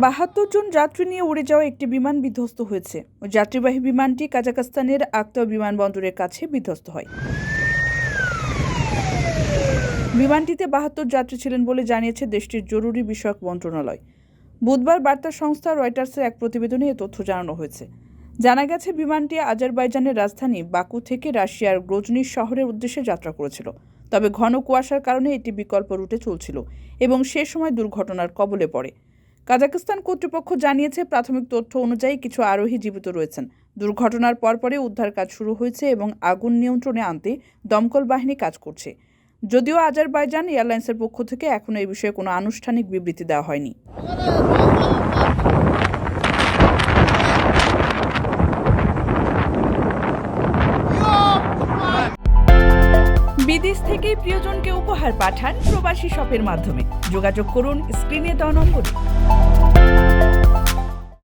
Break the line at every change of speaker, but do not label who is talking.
৭২ জন যাত্রী নিয়ে উড়ে যাওয়া একটি বিমান বিধ্বস্ত হয়েছে। ওই যাত্রীবাহী বিমানটি কাজাখস্তানের আক্তাও বিমানবন্দরের কাছে বিধ্বস্ত হয়। বিমানটিতে ৭২ যাত্রী ছিলেন বলে জানিয়েছে দেশটির জরুরি বিষয়ক মন্ত্রণালয়। বুধবার বার্তা সংস্থা রয়টার্সের এক প্রতিবেদনে এ তথ্য জানানো হয়েছে। জানা গেছে, বিমানটি আজারবাইজানের রাজধানী বাকু থেকে রাশিয়ার গ্রোজনি শহরের উদ্দেশ্যে যাত্রা করেছিল। তবে ঘন কুয়াশার কারণে এটি বিকল্প রুটে চলছিল এবং সে সময় দুর্ঘটনার কবলে পড়ে। কাজাখস্তান কর্তৃপক্ষ জানিয়েছে, প্রাথমিক তথ্য অনুযায়ী কিছু আরোহী জীবিত রয়েছেন। দুর্ঘটনার পরপরই উদ্ধার কাজ শুরু হয়েছে এবং আগুন নিয়ন্ত্রণে আনতে দমকল বাহিনী কাজ করছে। যদিও আজারবাইজান এয়ারলাইন্সের পক্ষ থেকে এখনো এই বিষয়ে কোনো আনুষ্ঠানিক বিবৃতি দেওয়া হয়নি। বিদেশ থেকে প্রিয়জনকে উপহার পাঠান প্রবাসী শপের মাধ্যমে। যোগাযোগ করুন স্ক্রিনে দেওয়া নম্বরে।